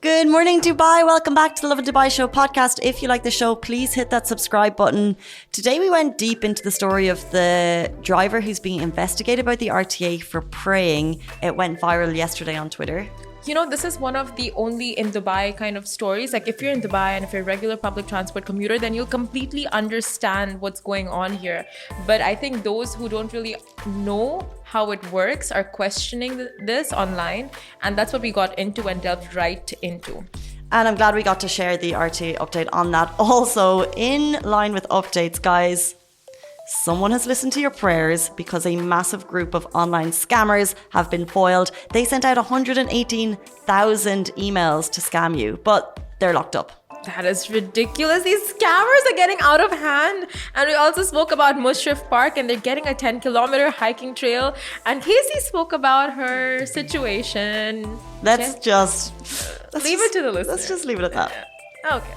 Good morning, Dubai. Welcome back to the Lovin Dubai Show podcast. If you like the show, please hit that subscribe button. Today we went deep into the story of the driver who's being investigated by the RTA for praying. It went viral yesterday on Twitter. You know, this is one of the only in Dubai kind of stories. Like if you're in Dubai and if you're a regular public transport commuter, then you'll completely understand what's going on here. But I think those who don't really know how it works are questioning this online. And that's what we got into and delved right into. And I'm glad we got to share the RTA update on that. Also, in line with updates, guys, someone has listened to your prayers because a massive group of online scammers have been foiled. They sent out 118,000 emails to scam you, but they're locked up. That is ridiculous. These scammers are getting out of hand. And we also spoke about Mushrif Park and they're getting a 10-kilometer hiking trail. And Casey spoke about her situation. Let's just leave it to the listeners. Let's just leave it at that. Okay.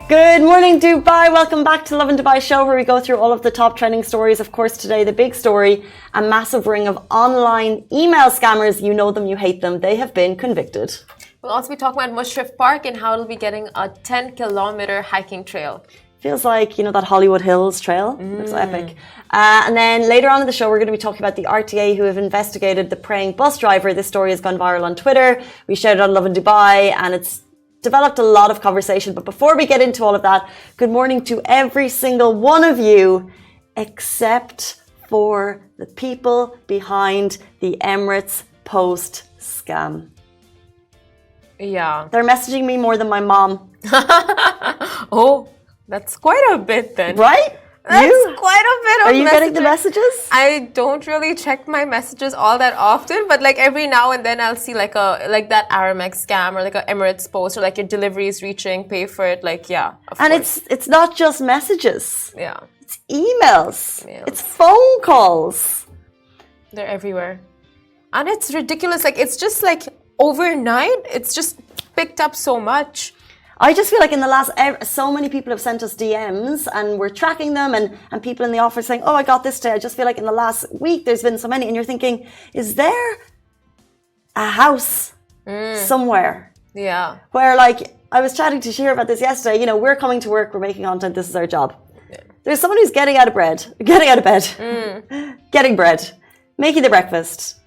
Good morning, Dubai. Welcome back to Lovin Dubai Show, where we go through all of the top trending stories. Of course, today, the big story, a massive ring of online email scammers. You know them, you hate them. They have been convicted. We'll also be talking about Mushrif Park and how it'll be getting a 10-kilometer hiking trail. Feels like, you know, that Hollywood Hills trail. Looks epic. And then later on in the show, we're going to be talking about the RTA who have investigated the praying bus driver. This story has gone viral on Twitter. We shared it on Lovin Dubai and it's developed a lot of conversation. But before we get into all of that, good morning to every single one of you, except for the people behind the Emirates Post scam. Yeah. They're messaging me more than my mom. Oh, that's quite a bit then. Right? That's quite a bit of Are you getting the messages? I don't really check my messages all that often, but like every now and then I'll see like that Aramex scam or like a Emirates Post or like your delivery is reaching, pay for it. Like, yeah. And course. It's not just messages. Yeah. It's emails. It's phone calls. They're everywhere. And it's ridiculous. Like, it's just like overnight, it's just picked up so much. I just feel like in the last, so many people have sent us DMs and we're tracking them and people in the office saying, oh, I got this today. I just feel like in the last week, there's been so many. And you're thinking, is there a house somewhere? Yeah. Where like, I was chatting to Shir about this yesterday. You know, we're coming to work, we're making content. This is our job. Yeah. There's someone who's getting out of bed, getting bread, making the breakfast,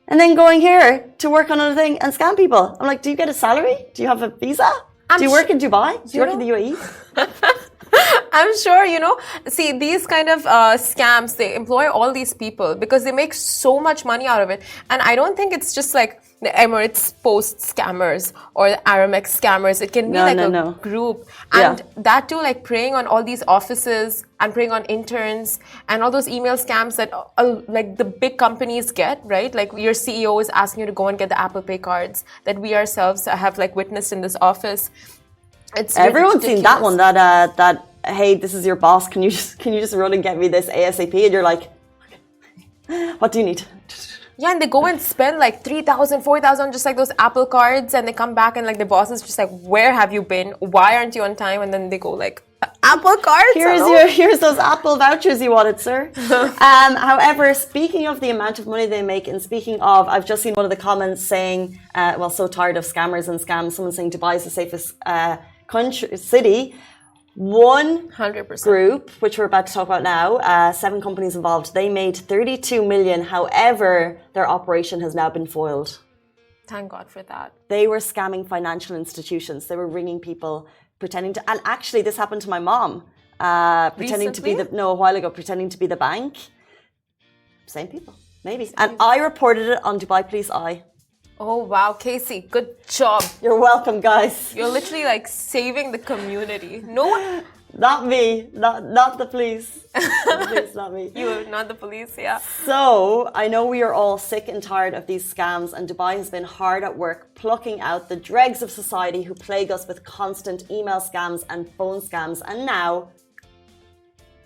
and then going here to work on another thing and scam people. I'm like, do you get a salary? Do you have a visa? Do you work in Dubai? Do you work in the UAE? I'm sure, you know, see, these kind of scams, they employ all these people because they make so much money out of it. And I don't think it's just like the Emirates Post scammers or the Aramex scammers. It can be a group. And that too, like preying on all these offices and preying on interns and all those email scams that like the big companies get, right? Like your CEO is asking you to go and get the Apple Pay cards that we ourselves have like witnessed in this office. It's everyone's seen that one. That hey, this is your boss. Can you just run and get me this ASAP? And you're like, okay, what do you need? Yeah, and they go and spend like 3,000, 4,000 just like those Apple cards, and they come back and like the boss is just like, where have you been? Why aren't you on time? And then they go like, Apple cards. Here's those Apple vouchers you wanted, sir. However, speaking of the amount of money they make, and speaking of, I've just seen one of the comments saying, well, so tired of scammers and scams. Someone saying Dubai is the safest city. 100% group, which we're about to talk about now, 7 companies involved, they made 32 million. However, their operation has now been foiled. Thank God for that. They were scamming financial institutions. They were ringing people, pretending to, and actually this happened to my mom, pretending to be a while ago, pretending to be the bank. Same people, maybe. And I reported it on Dubai Police Eye. Oh, wow. Casey, good job. You're welcome, guys. You're literally like saving the community. No one... Not me. Not the police. It's not me. You, not the police, yeah. So, I know we are all sick and tired of these scams, and Dubai has been hard at work plucking out the dregs of society who plague us with constant email scams and phone scams. And now,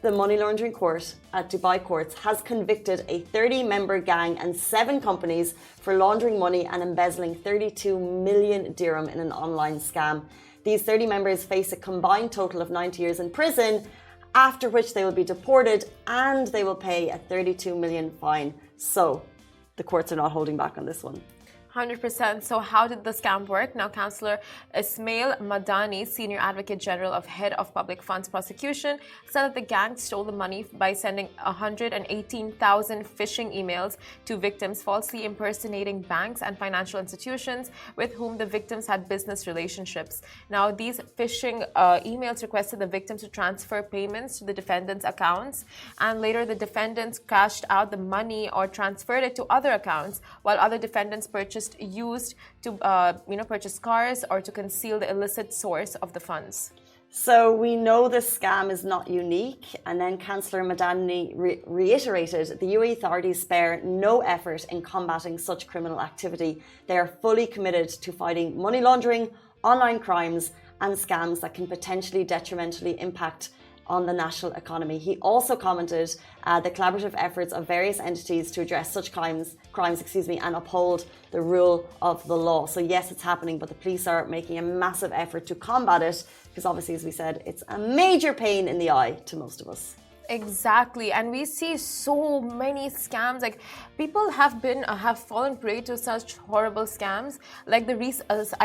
the money laundering court at Dubai courts has convicted a 30-member gang and 7 companies for laundering money and embezzling 32 million dirham in an online scam. These 30 members face a combined total of 90 years in prison, after which they will be deported and they will pay a 32 million fine. So, the courts are not holding back on this one. 100%. So how did the scam work? Now, Councillor Ismail Madani, Senior Advocate General of Head of Public Funds Prosecution, said that the gang stole the money by sending 118,000 phishing emails to victims, falsely impersonating banks and financial institutions with whom the victims had business relationships. Now, these phishing emails requested the victims to transfer payments to the defendants' accounts, and later the defendants cashed out the money or transferred it to other accounts, while other defendants used to purchase cars or to conceal the illicit source of the funds. So we know this scam is not unique, and then Councillor Madani reiterated the UAE authorities spare no effort in combating such criminal activity. They are fully committed to fighting money laundering, online crimes and scams that can potentially detrimentally impact on the national economy. He also commented the collaborative efforts of various entities to address such crimes, and uphold the rule of the law. So yes, it's happening, but the police are making a massive effort to combat it because obviously, as we said, it's a major pain in the eye to most of us. Exactly, and we see so many scams. Like people have fallen prey to such horrible scams. Like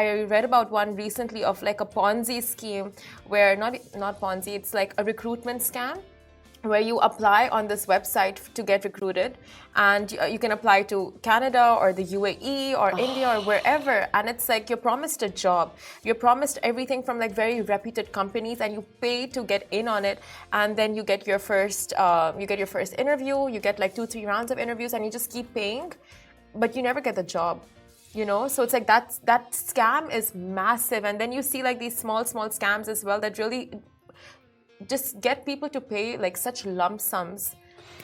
I read about one recently of like a Ponzi scheme, where not Ponzi, it's like a recruitment scam, where you apply on this website to get recruited, and you can apply to Canada or the UAE or India or wherever, and it's like you're promised a job, you're promised everything from like very reputed companies, and you pay to get in on it, and then you get your first interview, you get like 2-3 rounds of interviews, and you just keep paying, but you never get the job. So it's like that scam is massive. And then you see like these small scams as well that really just get people to pay like such lump sums.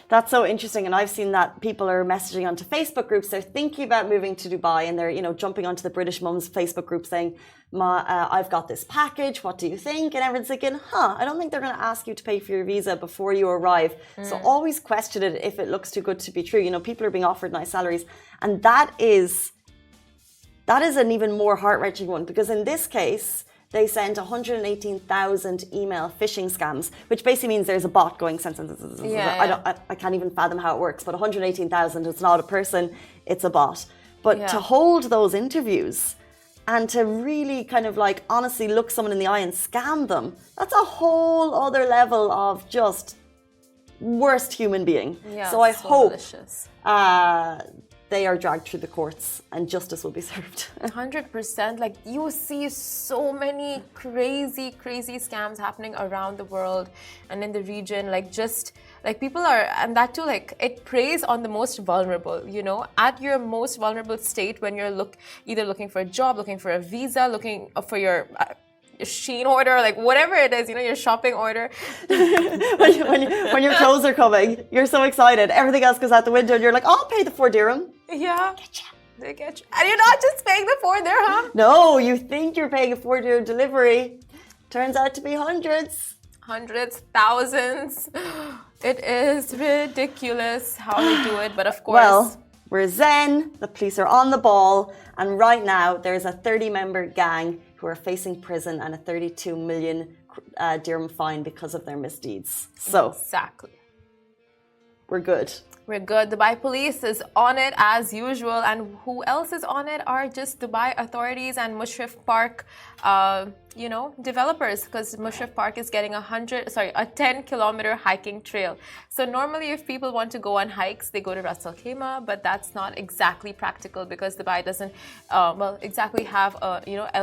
That's so interesting, and I've seen that people are messaging onto Facebook groups. They're thinking about moving to Dubai, and they're jumping onto the British Mums Facebook group saying, I've got this package, what do you think? And everyone's thinking, I don't think they're going to ask you to pay for your visa before you arrive. So always question it if it looks too good to be true. People are being offered nice salaries, and that is an even more heart-wrenching one, because in this case they sent 118,000 email phishing scams, which basically means there's a bot going. I can't even fathom how it works, but 118,000, it's not a person, it's a bot. But to hold those interviews and to really kind of like honestly look someone in the eye and scam them, that's a whole other level of just worst human being. Yeah, so I hope delicious. They are dragged through the courts and justice will be served. 100%. Like you see so many crazy scams happening around the world and in the region. Like people are, and that too, like it preys on the most vulnerable, at your most vulnerable state when you're either looking for a job, looking for a visa, looking for your Shein order, like whatever it is, your shopping order. when your clothes are coming, you're so excited. Everything else goes out the window and you're like, I'll pay the 4 dirham. Yeah. They get you. And you're not just paying the 4 dirham. No, you think you're paying a 4 dirham delivery. Turns out to be hundreds, thousands. It is ridiculous how they do it, but of course. Well, we're zen, the police are on the ball, and right now there's a 30-member gang who are facing prison and a 32 million dirham fine because of their misdeeds. So, exactly. We're good. We're good. Dubai police is on it as usual, and who else is on it are just Dubai authorities and Mushrif Park, developers, because Mushrif Park is getting a 10-kilometer hiking trail. So normally if people want to go on hikes, they go to Ras Al Khaimah, but that's not exactly practical because Dubai doesn't exactly have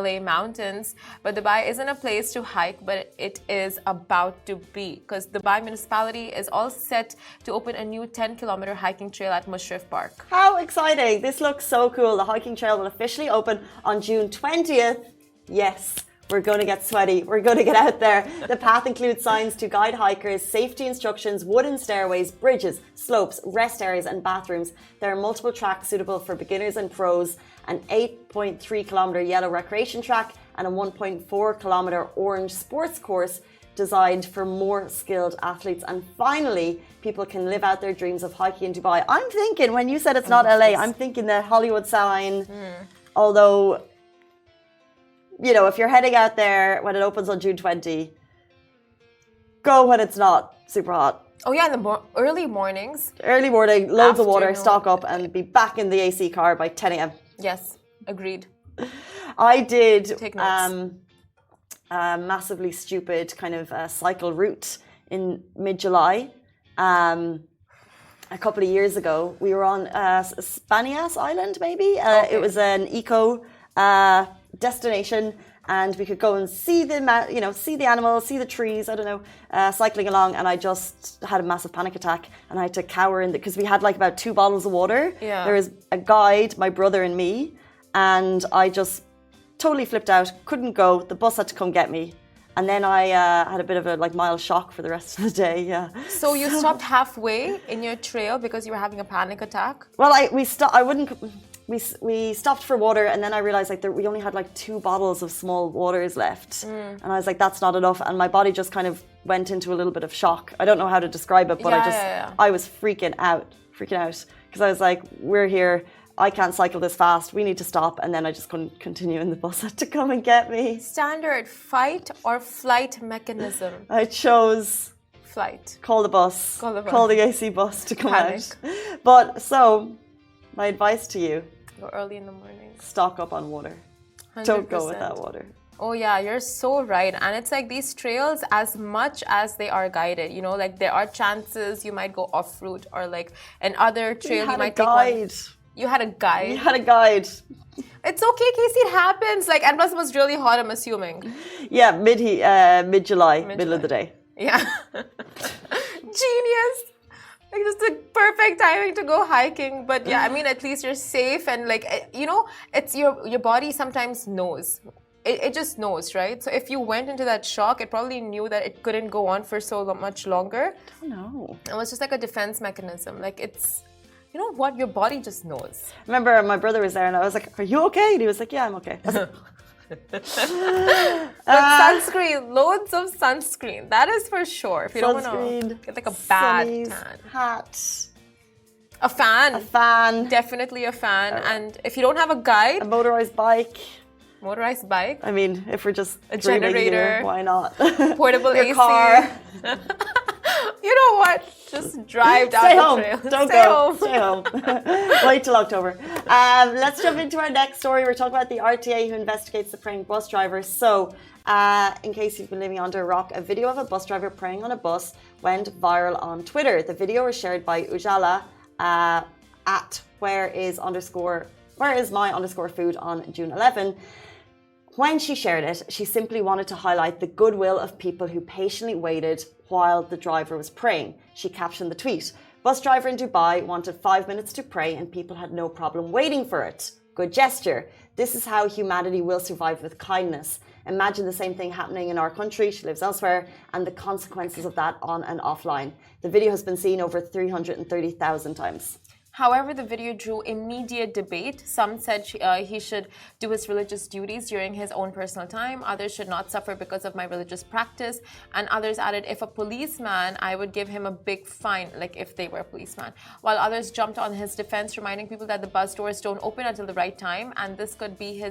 LA mountains. But Dubai isn't a place to hike, but it is about to be, because Dubai municipality is all set to open a new 10-kilometer hiking trail at Mushrif Park. How exciting! This looks so cool. The hiking trail will officially open on June 20th. Yes. We're going to get sweaty. We're going to get out there. The path includes signs to guide hikers, safety instructions, wooden stairways, bridges, slopes, rest areas and bathrooms. There are multiple tracks suitable for beginners and pros, an 8.3-kilometer yellow recreation track and a 1.4-kilometer orange sports course designed for more skilled athletes. And finally, people can live out their dreams of hiking in Dubai. I'm thinking, when you said it's not LA, I'm thinking the Hollywood sign, although... if you're heading out there when it opens on June 20, go when it's not super hot. Oh yeah, in the early mornings. Early morning, loads of water, Afternoon. stock up, and be back in the AC car by 10 a.m. Yes, agreed. I did Take notes. a massively stupid kind of cycle route in mid-July. A couple of years ago, we were on Spanias Island, maybe. Okay. It was an eco destination, and we could go and see see the animals, see the trees. I don't know, cycling along, and I just had a massive panic attack, and I had to cower in because we had like about 2 bottles of water. Yeah. There was a guide, my brother, and me, and I just totally flipped out. Couldn't go. The bus had to come get me. And then I had a bit of a mild shock for the rest of the day. Yeah. So you stopped halfway in your trail because you were having a panic attack? Well, we stopped for water, and then I realized we only had 2 bottles of small waters left, and I was like, that's not enough, and my body just kind of went into a little bit of shock. I don't know how to describe it, but I was freaking out because I was like, we're here. I can't cycle this fast. We need to stop. And then I just couldn't continue, and the bus had to come and get me. Standard fight or flight mechanism? I chose flight. Call the bus. Call the AC bus to come Panic. out. But so, my advice to you: go early in the morning. Stock up on water. 100%. Don't go without water. Oh yeah, you're so right. And it's like these trails, as much as they are guided, there are chances you might go off route, or an other trail you might take one. You had a guide. You had a guide. It's okay, Casey. It happens. And plus, it was really hot, I'm assuming. Yeah, mid-July, middle of the day. Yeah. Genius. Just the perfect timing to go hiking. But yeah, I mean, at least you're safe, and it's your body sometimes knows. It just knows, right? So if you went into that shock, it probably knew that it couldn't go on for so much longer. I don't know. It was just like a defense mechanism. It's. You know what? Your body just knows. I remember my brother was there, and I was like, "Are you okay?" And he was like, "Yeah, I'm okay." Sunscreen, loads of sunscreen. That is for sure. If you don't want to get a bad tan. Hat. A fan. A fan. Definitely a fan. And if you don't have a guide. A motorized bike. Motorized bike. I mean, if we're just a generator. Here, why not? Portable Your AC. car. You know what? Just drive down the trail. Don't go. Stay home. Wait till October. Let's jump into our next story. We're talking about the RTA who investigates the praying bus drivers. So, in case you've been living under a rock, a video of a bus driver praying on a bus went viral on Twitter. The video was shared by Ujala at where is my_food on June 11. When she shared it, she simply wanted to highlight the goodwill of people who patiently waited while the driver was praying. She captioned the tweet, "Bus driver in Dubai wanted 5 minutes to pray and people had no problem waiting for it. Good gesture. This is how humanity will survive with kindness. Imagine the same thing happening in our country," she lives elsewhere, "and the consequences of that on and offline." The video has been seen over 330,000 times. However, the video drew immediate debate. Some said he should do his religious duties during his own personal time. Others should not suffer because of my religious practice. And others added, if a policeman, I would give him a big fine, if they were a policeman. While others jumped on his defense, reminding people that the bus doors don't open until the right time, and this could be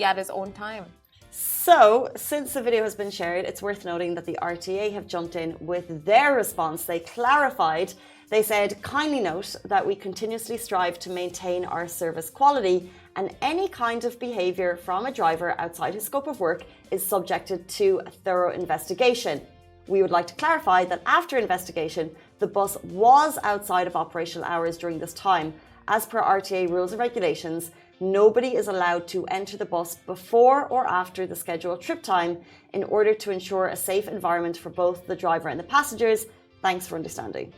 at his own time. So, since the video has been shared, it's worth noting that the RTA have jumped in with their response. They clarified. They said, kindly note that we continuously strive to maintain our service quality, and any kind of behaviour from a driver outside his scope of work is subjected to a thorough investigation. We would like to clarify that after investigation, the bus was outside of operational hours during this time. As per RTA rules and regulations, nobody is allowed to enter the bus before or after the scheduled trip time in order to ensure a safe environment for both the driver and the passengers. Thanks for understanding.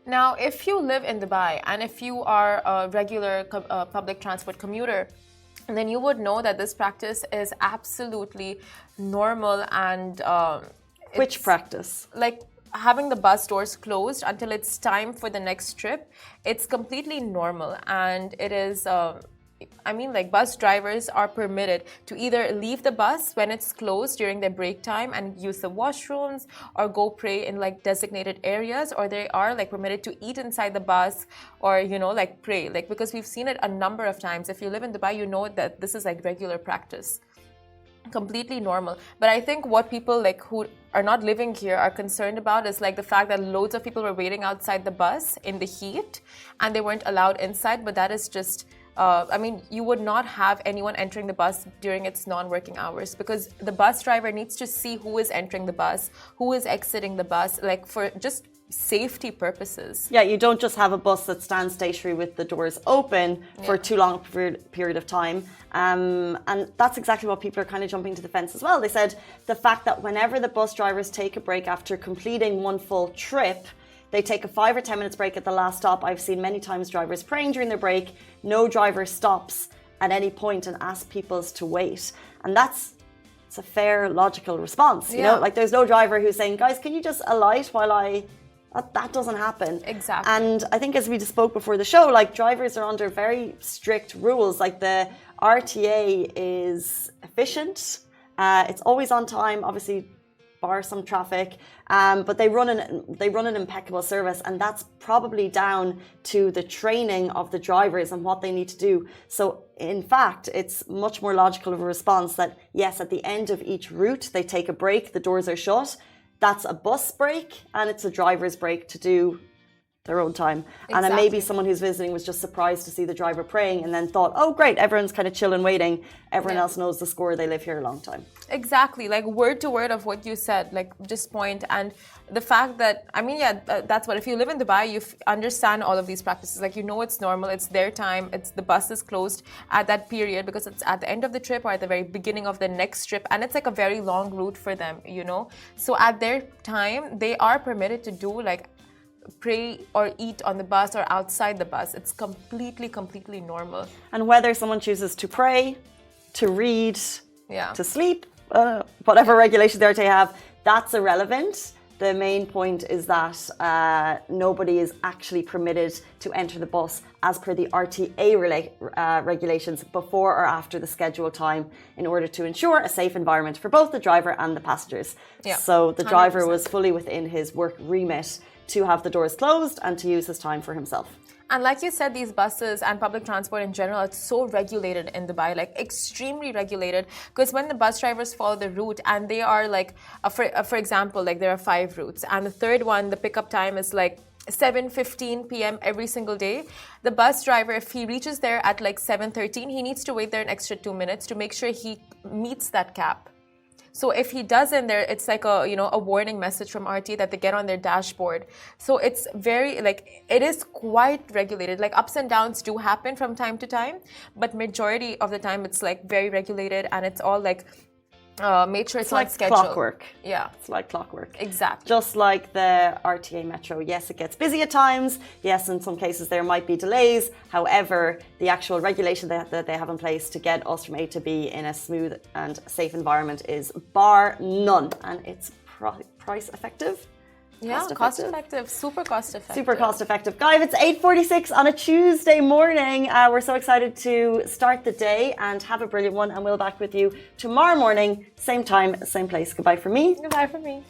Now, if you live in Dubai and if you are a regular public transport commuter, then you would know that this practice is absolutely normal. And which practice? Having the bus doors closed until it's time for the next trip. It's completely normal, and it is bus drivers are permitted to either leave the bus when it's closed during their break time and use the washrooms, or go pray in designated areas, or they are permitted to eat inside the bus, or pray, because we've seen it a number of times. If you live in Dubai, you know that this is regular practice. completely normal. But I think what people like who are not living here are concerned about is like the fact that loads of people were waiting outside the bus in the heat and they weren't allowed inside. But that is just I mean, you would not have anyone entering the bus during its non-working hours, because the bus driver needs to see who is entering the bus, who is exiting the bus, like for just safety purposes. Yeah, you don't just have a bus that stands stationary with the doors open for too long a period of time. And that's exactly what people are kind of jumping to the fence as well. They said the fact that whenever the bus drivers take a break after completing one full trip, they take a 5 or 10 minutes break at the last stop. I've seen many times drivers praying during their break. No driver stops at any point and asks people to wait. And it's a fair, logical response. You know, like there's no driver who's saying, guys, can you just alight while I... That doesn't happen. Exactly. And I think as we just spoke before the show, like drivers are under very strict rules. Like the RTA is efficient. It's always on time, obviously, bar some traffic. But they run an impeccable service, and that's probably down to the training of the drivers and what they need to do. So in fact, it's much more logical of a response that yes, at the end of each route, they take a break, the doors are shut. That's a bus break and it's a driver's break to do their own time. Exactly. And then maybe someone who's visiting was just surprised to see the driver praying and then thought, oh great, everyone's kind of chilling, waiting. Everyone else knows the score, they live here a long time. Exactly, like word to word of what you said, like just point. And the fact that, I mean, that's what, if you live in Dubai, you understand all of these practices. Like, you know, it's normal, it's their time, the bus is closed at that period because it's at the end of the trip or at the very beginning of the next trip. And it's like a very long route for them, you know. So at their time, they are permitted to do like pray or eat on the bus or outside the bus. It's completely normal. And whether someone chooses to pray, to read, to sleep, whatever regulations the RTA have, that's irrelevant. The main point is that nobody is actually permitted to enter the bus as per the RTA regulations before or after the scheduled time in order to ensure a safe environment for both the driver and the passengers. Yeah, so the driver 100%. Was fully within his work remit to have the doors closed and to use his time for himself. And like you said, these buses and public transport in general, it's so regulated in Dubai, like extremely regulated. Because when the bus drivers follow the route and they are like, for example, like there are 5 routes and the third one, the pickup time is like 7:15 p.m. every single day. The bus driver, if he reaches there at like 7:13, he needs to wait there an extra 2 minutes to make sure he meets that cap. So if he doesn't, it's like a warning message from RT that they get on their dashboard. So it's very it is quite regulated. Like ups and downs do happen from time to time, but majority of the time it's like very regulated and it's all like made sure it's like scheduled. Clockwork. Yeah, it's like clockwork. Exactly. Just like the RTA Metro. Yes, it gets busy at times. Yes, in some cases there might be delays. However, the actual regulation that they have in place to get us from A to B in a smooth and safe environment is bar none, and it's price effective. Yeah, cost effective, super cost effective. Super cost effective. Guys, it's 8:46 on a Tuesday morning. We're so excited to start the day and have a brilliant one, and we'll be back with you tomorrow morning, same time, same place. Goodbye from me. Goodbye from me.